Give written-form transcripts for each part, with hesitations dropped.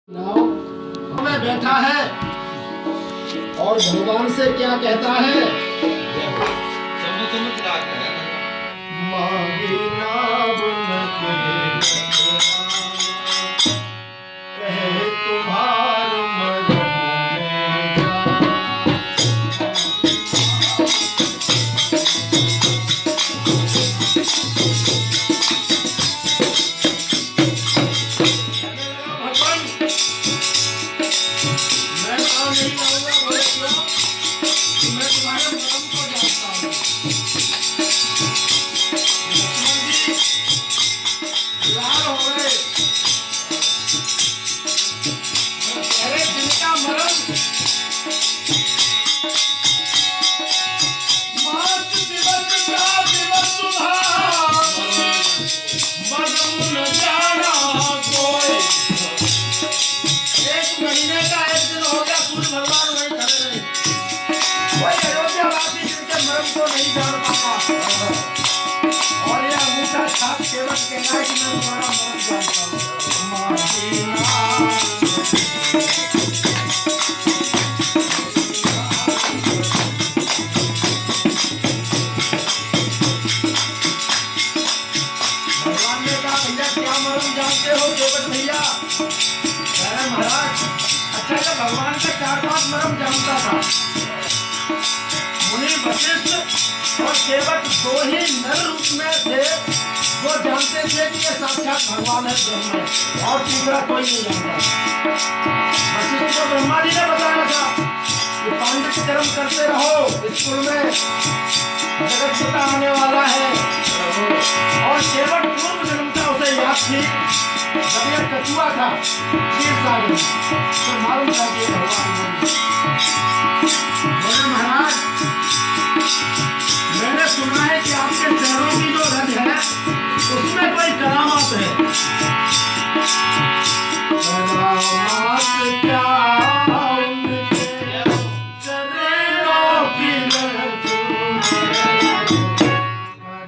में बैठा है और भगवान से क्या कहता है? मांगी नाम न कहे तुम्हार मन में भगवान का चार पांच मरम जानता था। मुनि वशिष्ठ और सेवक दो ही नर रूप में थे वो जानते थे कि ये साक्षात भगवान है, ब्रह्मा है, और तीसरा कोई नहीं जानता। वशिष्ठ को ब्रह्मा जी ने बताया था कि पांडित्य कर्म करते रहो, स्कूल में जगत पिता आने वाला है। और सेवक पूर्व जन्म का उसे याद थी, जब यह कछुआ था क्षीर सागर तो मालूम था कि भगवान बोले महाराज मैंने सुना है कि आपके चरणों की जो रज है उसमें कोई करामात है। करामात क्या चरणों की रज में,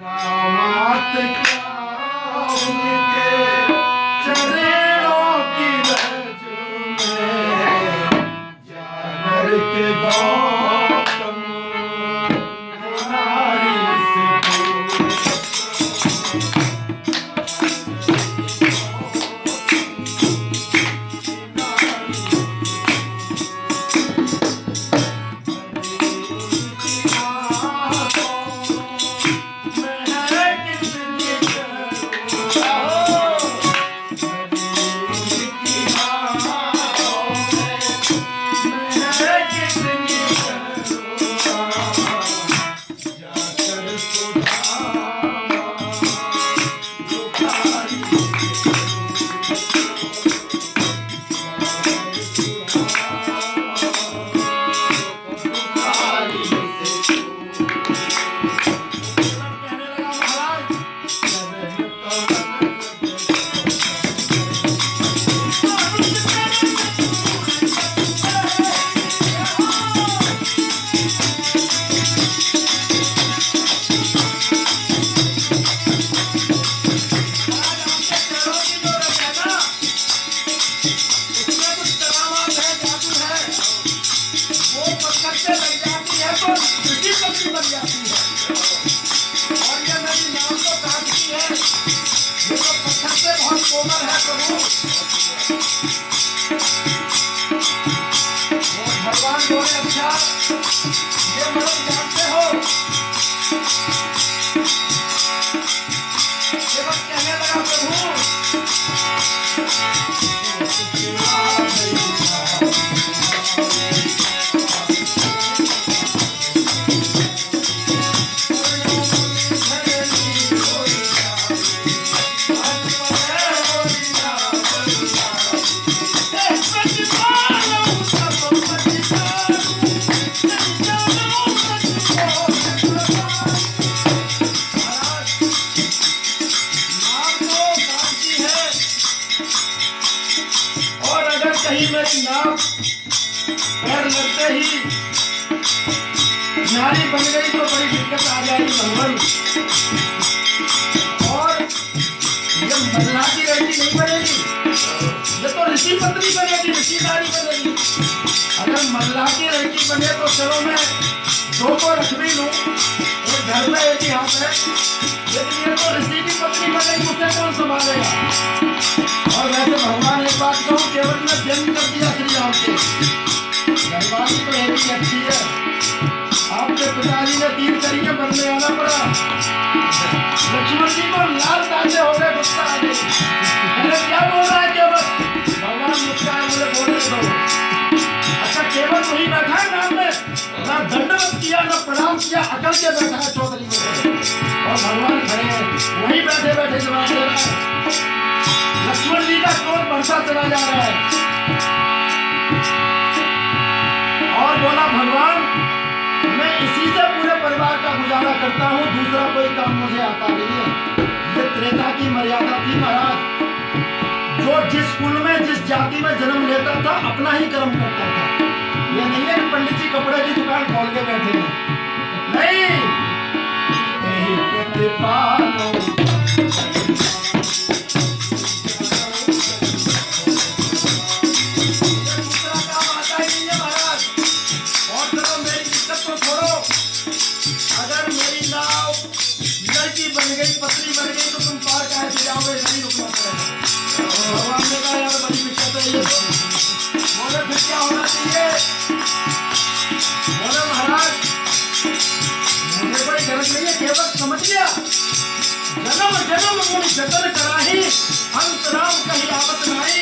करामात क्या उनके चरणों की रज में, जागर के गौतम नारी से भगवान बोले अच्छा ये मर्म जानते हो? सेवक कहने लगा प्रभु नारी बन गई तो बड़ी दिक्कत आ जाएगी भगवान। और जब बदला की लड़की नहीं बनेगी ये तो ऋषि पत्नी बनेगी, ऋषि नारी बनेगी। अगर मल्लाह की लड़की बने तो चलो मैं दो को रख भी लूं, एक घर में एक ही हाथ है, लेकिन ये तो ऋषि की पत्नी बनेगी, उसे कौन संभालेगा। और वैसे भगवान एक बात कहूं, केवल ने जन्म कर दिया श्री राम के, घरवाली तो एक ही अच्छी है। आपके पिताजी ने 3 करी है, बनने आना पड़ा। लक्ष्मण जी को लाल ताजे हो गए, गुस्सा आ गई, अरे क्या बोल रहा है केवल। भगवान मुस्कुराए, बोले बोलने दो। अच्छा केवल वही बैठा है नाम में, ना दंडवत किया ना प्रणाम किया, अकल के बैठा है चौधरी में। और भगवान खड़े हैं, वहीं बैठे बैठे जवाब दे रहा है। लक्ष्मण जी का क्रोध बढ़ता चला जा रहा है और बोला भगवान मैं इसी से पूरे परिवार का गुजारा करता हूँ, दूसरा कोई काम मुझे आता नहीं है। ये त्रेता की मर्यादा थी महाराज। जो जिस कुल में जिस जाति में जन्म लेता था अपना ही कर्म करता था। ये नहीं है कि पंडित जी कपड़े की दुकान खोल के बैठे हैं, नहीं। पत्नी बन गई तो तुम पार काहे से जाओगे, नहीं रुकना पड़ेगा। भगवान ने कहा यार बड़ी दिक्कत है ये। बोले फिर क्या होना चाहिए। बोले महाराज मुझे कोई गरज नहीं है, केवल समझ लिया जन्म जन्म मुनि जतन कराही, अंत राम कहीं आवत नहीं।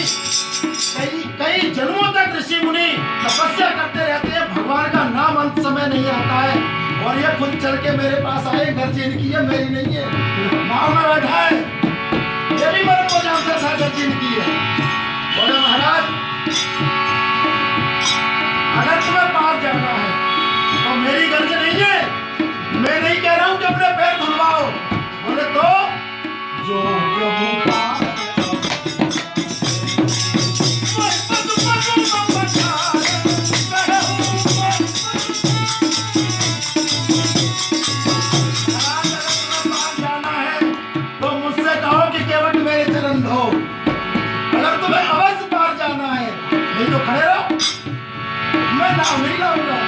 कई जन्मों तक ऋषि मुनि तपस्या करते रहते हैं, भगवान का नाम अंत समय नहीं आता है। और ये खुद चल के मेरे पास आए, गर्जी इनकी है मेरी नहीं है, नाव में बैठा है, ये भी मर्म को जानता था गर्जी इनकी है। बोले महाराज अगर तुम्हें पार जाना है तो मेरी गर्ज नहीं है, मैं नहीं कह रहा हूं कि अपने पैर धुलवाओ। बोले तो जो प्रभु का अगर तुम्हें अवश्य पार जाना है, नहीं तो खड़े रहो, मैं नाम नहीं लाऊंगा।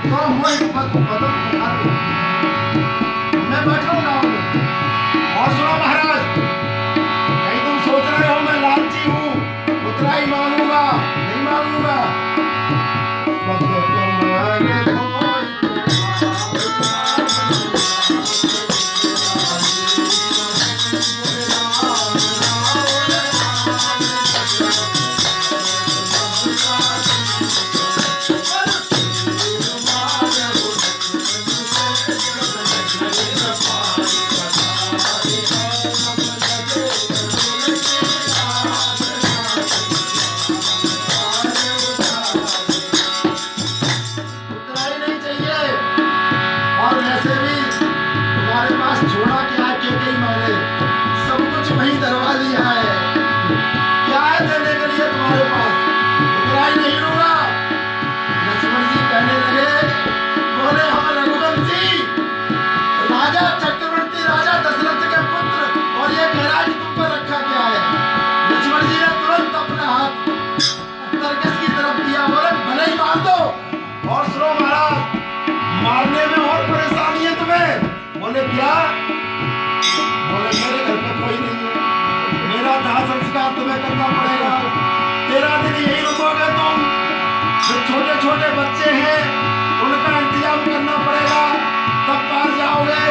तो मोह बदल मैं बैठा हूँ गाँव में। और सुनो महाराज, कहीं तुम सोच रहे हो मैं लालची हूँ, उतना ही मांगूंगा, नहीं मांगूंगा। मारने में और परेशानी है तुम्हें? बोले क्या? बोले मेरे घर में कोई नहीं है, मेरा दाह संस्कार तुम्हें करना पड़ेगा, 13 दिन यही रुकोगे तुम, जो छोटे छोटे बच्चे हैं उनका इंतजाम करना पड़ेगा, तब पार जाओगे।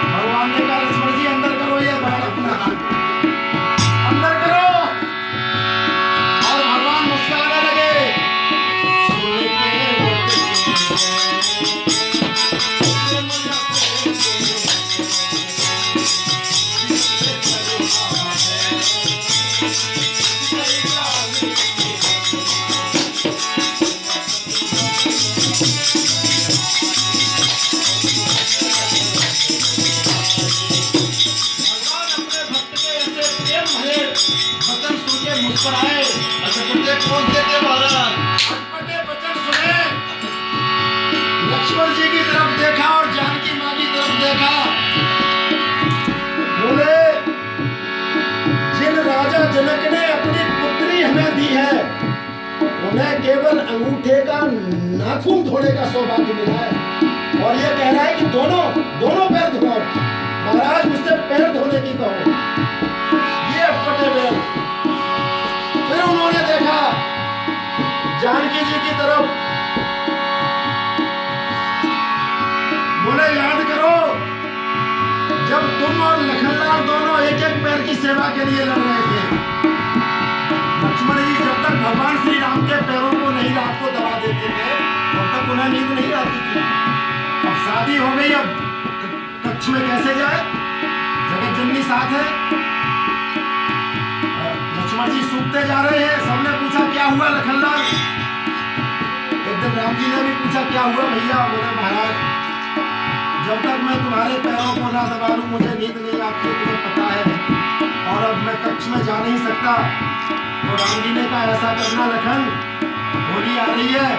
भगवान ने कहा लक्ष्मण जी अंदर करो ये बैठ अपना, अंदर करो। और भगवान मुस्कुराने लगे। मुस्कुराए। कौन से थे महाराज? अटपटे वचन सुने। लक्ष्मण जी की तरफ देखा और जानकी माँ की तरफ देखा। बोले जिन राजा जनक ने अपनी पुत्री हमें दी है, उन्हें केवल अंगूठे का नाखून धोने का सौभाग्य मिला है, और ये कह रहा है कि दोनों पैर धुलाओ। महाराज मुझसे पैर धोने की कहो। ये अटपटे बैल। फिर उन्होंने देखा जानकी जी की तरफ। बोले याद करो जब तुम और लखनलाल दोनों एक एक पैर की सेवा के लिए लड़ रहे थे, लक्ष्मण जी जब तक भगवान श्री राम के पैरों को नहीं रात को दबा देते थे तब तक उन्हें नींद नहीं आती थी। अब शादी हो गई, अब कक्ष में कैसे जाए? जगत जननी साथ है। लक्ष्मण जी सूखते जा रहे हैं। सबने पूछा क्या हुआ लखनलाल? एक दिन राम जी ने भी पूछा क्या हुआ भैया? बोले महाराज जब तक मैं तुम्हारे पैरों को ना दबा लूं मुझे नींद नहीं आती, तुम्हें पता है, और अब मैं कक्ष में जा नहीं सकता। तो राम जी ने कहा ऐसा करना लखन, होली आ रही है,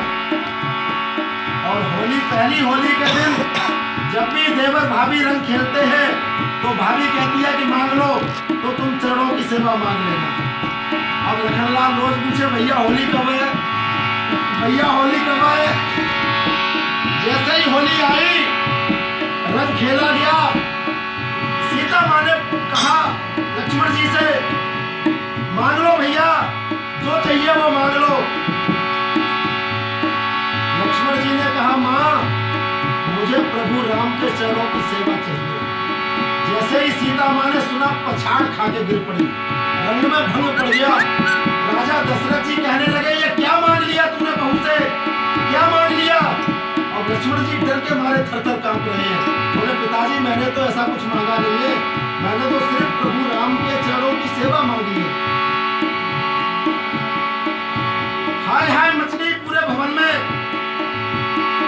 और होली पहली होली के दिन जब भी देवर भाभी रंग खेलते हैं तो भाभी कहती है कि मांग लो, तो तुम चरणों की सेवा मांग लेना। अब लखनलाल रोज पूछे भैया होली कब है, भैया होली कब है? जैसे ही होली आई रंग खेला गया। सीता माँ ने कहा लक्ष्मण जी से मांग लो भैया, जो चाहिए वो मांग लो। लक्ष्मण जी ने कहा माँ मुझे प्रभु राम के चरणों की सेवा चाहिए। जैसे ही सीता माँ ने सुना पछाड़ खा के गिर पड़ी, रंग में भंग पड़ गया। राजा दशरथ जी कहने लगे ये क्या मांग लिया तूने बहू से, क्या मांग लिया? और लक्ष्मण जी डर के मारे थर-थर कांप रहे हैं। बोले पिताजी मैंने तो ऐसा कुछ मांगा नहीं है, मैंने तो सिर्फ प्रभु राम के चरणों की सेवा मांगी है। हाय हाय मछली पूरे भवन में।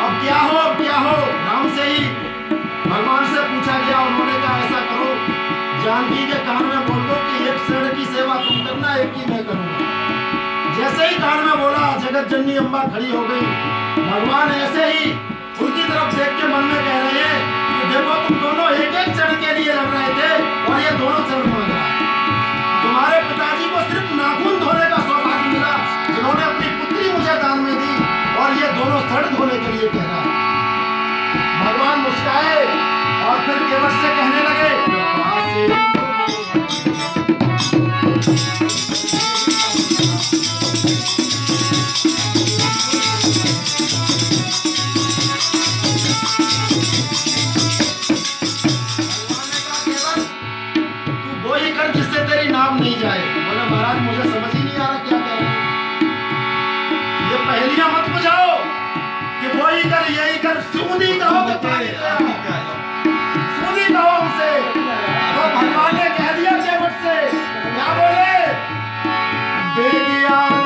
अब क्या हो, अब क्या हो? राम से ही भगवान से पूछा गया। उन्होंने कहा ऐसा करो जानकी के कान में बोल दो कि एक शरण की सेवा तुम करना, एक की मैं करूंगा। जैसे ही कान में बोला जगत जननी अम्बा खड़ी हो गई। भगवान ऐसे ही उनकी तरफ देख के मन में कह रहे हैं कि देखो तुम दोनों एक एक चरण के लिए लड़ रहे थे और ये दोनों चरण मांग रहा है। तुम्हारे पिताजी को सिर्फ नाखून धोने का सौभाग्य मिला जिन्होंने अपनी पुत्री मुझे दान में दी, और ये दोनों शरण धोने के लिए कह रहा है। और फिर केवट से कहने लगे, वो ही कर जिससे तेरी नाम नहीं जाए। बोले महाराज मुझे समझ ही नहीं आ रहा क्या कह रहे हैं। ये पहेलियां मत बुझाओ कि वो ही कर यही कर, सूदी कहो तो सूदी कहो हमसे। तो भगवान ने कह दिया केवट से, क्या बोले, बेगियान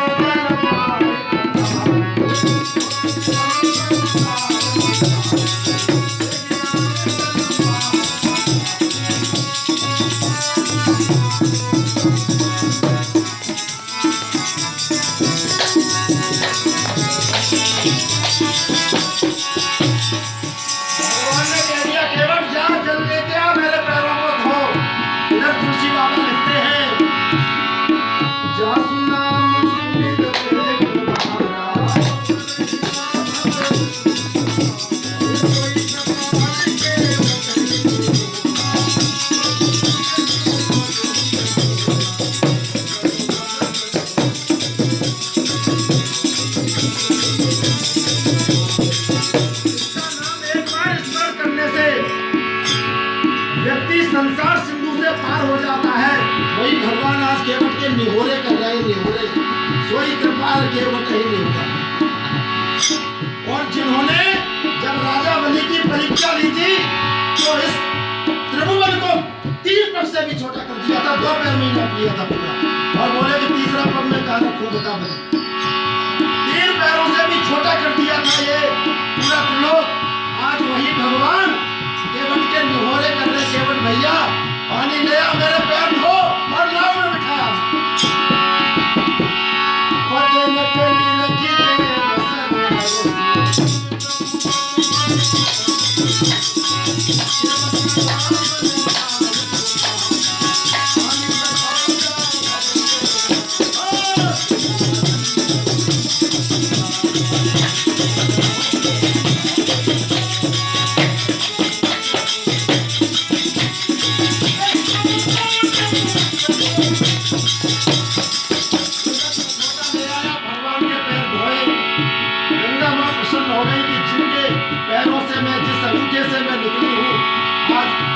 संसार सिंधु से पार हो जाता है। वही भगवान आज केवट के निहोरे कर रहे, निहोरे सोई कृपाल केवट ही नहीं होगा। और जिन्होंने जब राजा बलि की परीक्षा ली थी तो इस त्रिभुवन को 3 पग से भी छोटा कर दिया था, 2 पैर में नाप लिया था पूरा, और बोले कि तीसरा पग में कहा रखूं बता बने, 3 पैरों से भी छोटा कर दिया था ये पूरा त्रिलोक। आज वही भगवान केवट के निहोरे कर रहे, केवट भैया पानी ले आ, मेरे पैर धो और नाव में बिठा।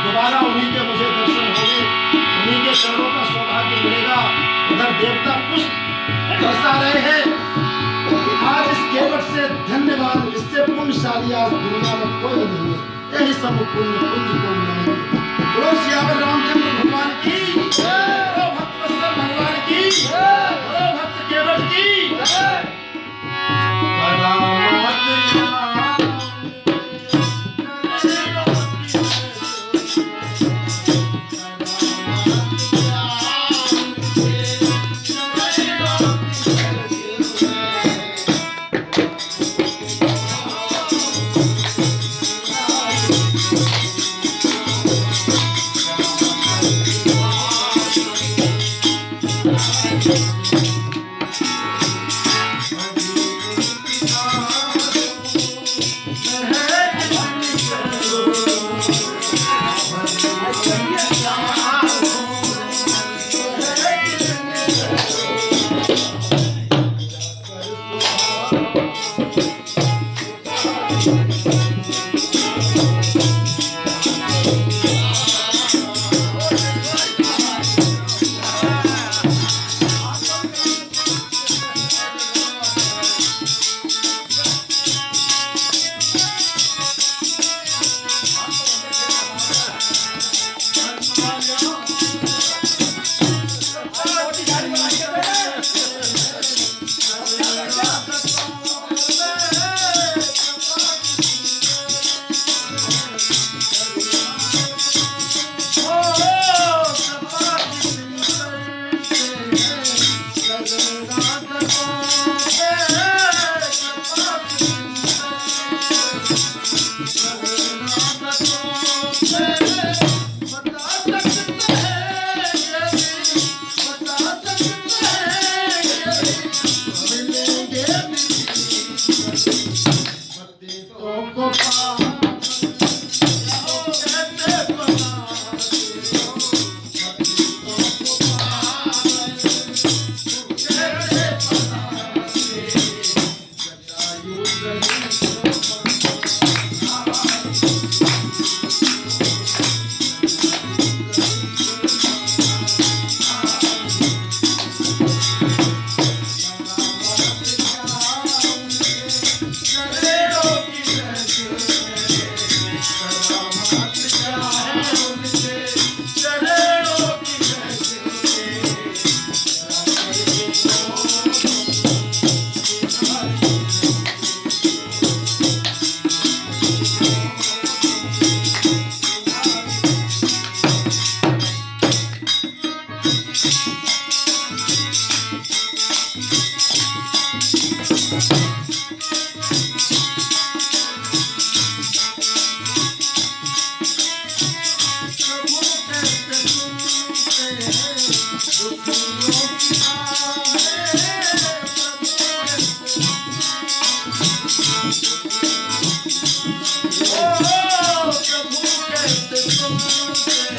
दोबारा उन्हीं के मुझे दर्शन होंगे, उन्हीं के चरणों का सौभाग्य मिलेगा। उधर देवता पुष्प बरसा रहे हैं। आज इस केवट से धन्यवाद, इससे पुण्यशाली आज दुनिया में कोई नहीं है। यही सब पुण्य पुण्य को मिलाएंगे। बोलो श्यावर रामचंद्र भगवान की, बोलो भक्तवत्सल भगवान की, बोलो भक्त केवट की। थे